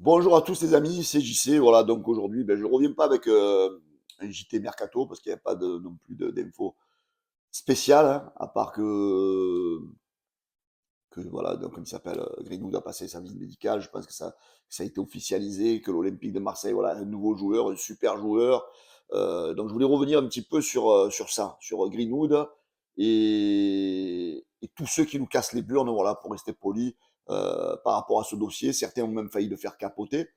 Bonjour à tous les amis, c'est JC. Voilà, donc aujourd'hui, je reviens pas avec un JT Mercato parce qu'il n'y a pas non plus d'infos spéciales, hein, à part que voilà, donc comme il s'appelle, Greenwood a passé sa visite médicale. Je pense que ça a été officialisé, que l'Olympique de Marseille, voilà, un nouveau joueur, un super joueur. Donc je voulais revenir un petit peu sur ça, sur Greenwood et tous ceux qui nous cassent les burnes, voilà, pour rester poli, par rapport à ce dossier. Certains ont même failli le faire capoter.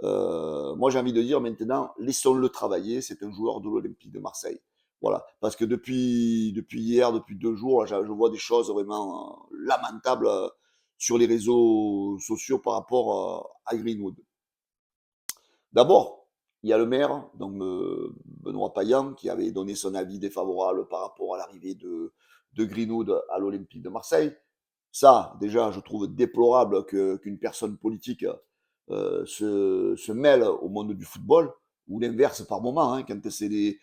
Moi, j'ai envie de dire maintenant, laissons-le travailler. C'est un joueur de l'Olympique de Marseille. Voilà, parce que depuis hier, depuis 2 jours, là, je vois des choses vraiment lamentables sur les réseaux sociaux par rapport à Greenwood. D'abord, il y a le maire, donc Benoît Payan, qui avait donné son avis défavorable par rapport à l'arrivée de Greenwood à l'Olympique de Marseille. Ça, déjà, je trouve déplorable qu'une personne politique se mêle au monde du football, ou l'inverse par moment, hein, quand c'est les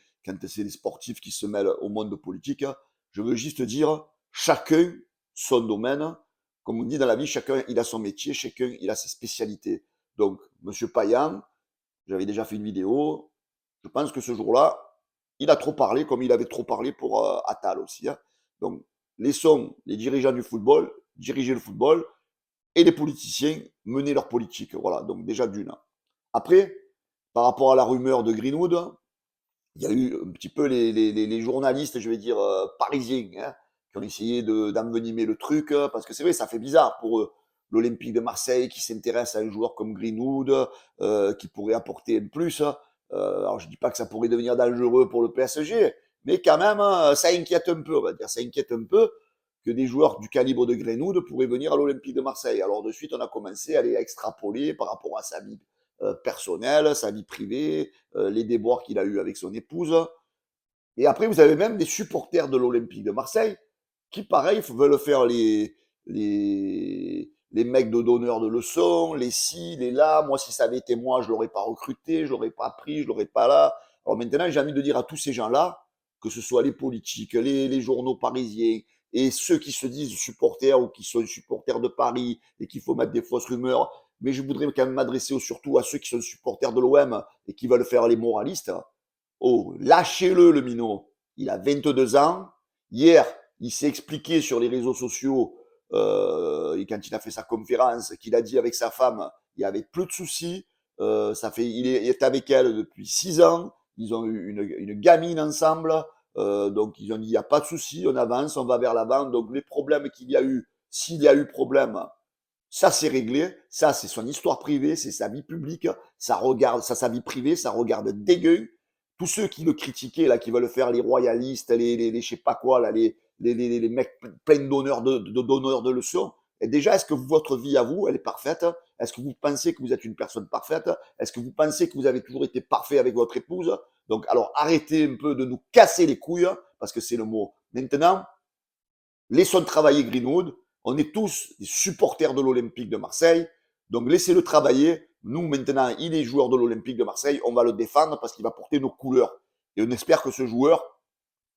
sportifs qui se mêlent au monde politique. Je veux juste dire, chacun son domaine. Comme on dit dans la vie, chacun il a son métier, chacun il a ses spécialités. Donc, Monsieur Payan, j'avais déjà fait une vidéo. Je pense que ce jour-là, il a trop parlé, comme il avait trop parlé pour Attal aussi, hein. Donc, laissons les dirigeants du football diriger le football et les politiciens mener leur politique. Voilà, donc déjà d'une. Après, par rapport à la rumeur de Greenwood, il y a eu un petit peu les journalistes, je vais dire, parisiens, hein, qui ont essayé d'envenimer le truc, parce que c'est vrai, ça fait bizarre pour eux. L'Olympique de Marseille qui s'intéresse à un joueur comme Greenwood, qui pourrait apporter un plus. Alors, je dis pas que ça pourrait devenir dangereux pour le PSG, mais quand même, ça inquiète un peu, on va dire. Ça inquiète un peu que des joueurs du calibre de Greenwood pourraient venir à l'Olympique de Marseille. Alors, de suite, on a commencé à les extrapoler par rapport à sa vie personnelle, sa vie privée, les déboires qu'il a eu avec son épouse. Et après, vous avez même des supporters de l'Olympique de Marseille qui, pareil, veulent faire les mecs de donneurs de leçons, les ci, les là. Moi, si ça avait été moi, je l'aurais pas recruté, je l'aurais pas pris, je l'aurais pas là. Alors maintenant, j'ai envie de dire à tous ces gens-là, que ce soit les politiques, les journaux parisiens, et ceux qui se disent supporters ou qui sont supporters de Paris et qu'il faut mettre des fausses rumeurs, mais je voudrais quand même m'adresser surtout à ceux qui sont supporters de l'OM et qui veulent faire les moralistes. Oh, lâchez-le, le minot. Il a 22 ans. Hier, il s'est expliqué sur les réseaux sociaux, et quand il a fait sa conférence, qu'il a dit avec sa femme, il y avait plus de soucis. Il est avec elle depuis 6 ans. Ils ont eu une gamine ensemble. Donc, ils ont dit, il n'y a pas de souci, on avance, on va vers l'avant. Donc, les problèmes qu'il y a eu, s'il y a eu problème, ça c'est réglé, ça c'est son histoire privée, c'est sa vie publique, ça regarde, ça sa vie privée, ça regarde dégueu. Tous ceux qui le critiquaient, là, qui veulent faire les royalistes, les je sais pas quoi, là, les mecs pleins d'honneur d'honneur de leçons. Et déjà, est-ce que votre vie à vous, elle est parfaite? Est-ce que vous pensez que vous êtes une personne parfaite? Est-ce que vous pensez que vous avez toujours été parfait avec votre épouse? Donc, alors, arrêtez un peu de nous casser les couilles, parce que c'est le mot. Maintenant, laissons travailler Greenwood. On est tous des supporters de l'Olympique de Marseille. Donc laissez-le travailler. Nous, maintenant, il est joueur de l'Olympique de Marseille. On va le défendre parce qu'il va porter nos couleurs. Et on espère que ce joueur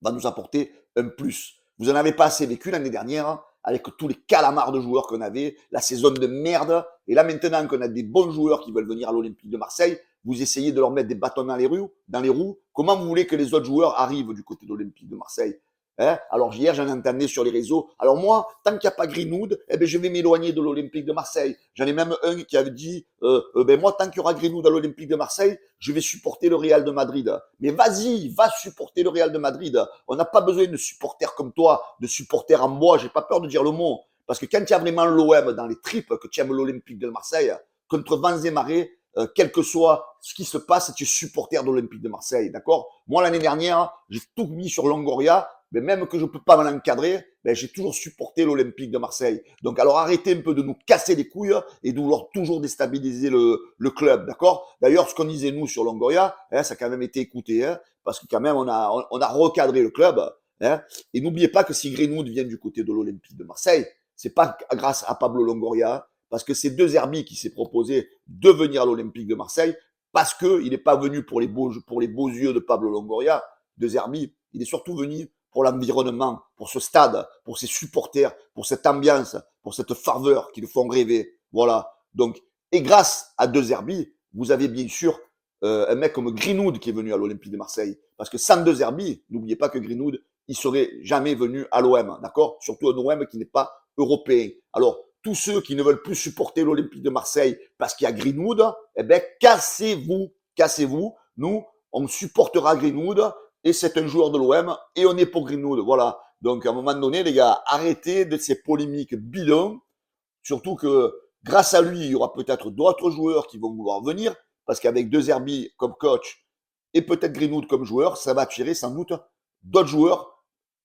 va nous apporter un plus. Vous en avez pas assez vécu l'année dernière avec tous les calamars de joueurs qu'on avait, la saison de merde. Et là, maintenant qu'on a des bons joueurs qui veulent venir à l'Olympique de Marseille, vous essayez de leur mettre des bâtons dans les roues. Comment vous voulez que les autres joueurs arrivent du côté de l'Olympique de Marseille? Hein? Alors hier, j'en entendais sur les réseaux. Alors moi, tant qu'il n'y a pas Greenwood, eh ben, je vais m'éloigner de l'Olympique de Marseille. J'en ai même un qui avait dit, ben moi, tant qu'il y aura Greenwood à l'Olympique de Marseille, je vais supporter le Real de Madrid. Mais vas-y, va supporter le Real de Madrid. On n'a pas besoin de supporters comme toi, de supporters en bois. J'ai pas peur de dire le mot. Parce que quand tu as vraiment l'OM dans les tripes, que tu aimes l'Olympique de Marseille, contre vents et marées, quel que soit ce qui se passe, tu es supporter de l'Olympique de Marseille, d'accord? Moi, l'année dernière, j'ai tout mis sur Longoria, mais même que je ne peux pas l'encadrer, ben, j'ai toujours supporté l'Olympique de Marseille. Donc, alors arrêtez un peu de nous casser les couilles et de vouloir toujours déstabiliser le club, d'accord? D'ailleurs, ce qu'on disait nous sur Longoria, hein, ça a quand même été écouté, hein, parce que quand même, on a recadré le club. Hein, et n'oubliez pas que si Greenwood vient du côté de l'Olympique de Marseille, c'est pas grâce à Pablo Longoria, parce que c'est De Zerbi qui s'est proposé de venir à l'Olympique de Marseille, parce qu'il n'est pas venu pour les beaux yeux de Pablo Longoria. De Zerbi, il est surtout venu pour l'environnement, pour ce stade, pour ses supporters, pour cette ambiance, pour cette ferveur qui le font rêver. Voilà. Donc, Et grâce à De Zerbi, vous avez bien sûr un mec comme Greenwood qui est venu à l'Olympique de Marseille. Parce que sans De Zerbi, n'oubliez pas que Greenwood, il serait jamais venu à l'OM, d'accord? Surtout un OM qui n'est pas européen. Alors, tous ceux qui ne veulent plus supporter l'Olympique de Marseille parce qu'il y a Greenwood, eh bien, cassez-vous, cassez-vous. Nous, on supportera Greenwood et c'est un joueur de l'OM et on est pour Greenwood. Voilà. Donc, à un moment donné, les gars, arrêtez de ces polémiques bidons. Surtout que grâce à lui, il y aura peut-être d'autres joueurs qui vont vouloir venir parce qu'avec De Zerbi comme coach et peut-être Greenwood comme joueur, ça va attirer sans doute d'autres joueurs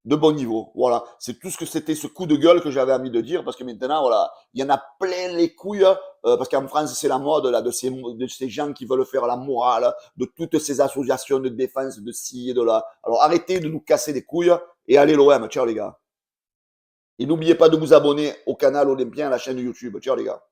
de bon niveau. Voilà, c'est tout ce que c'était ce coup de gueule que j'avais envie de dire parce que maintenant, voilà, il y en a plein les couilles parce qu'en France, c'est la mode là de ces gens qui veulent faire la morale, de toutes ces associations de défense de ci et de là. Alors arrêtez de nous casser les couilles et allez l'OM. Ciao les gars. Et n'oubliez pas de vous abonner au canal Olympien, à la chaîne YouTube. Ciao les gars.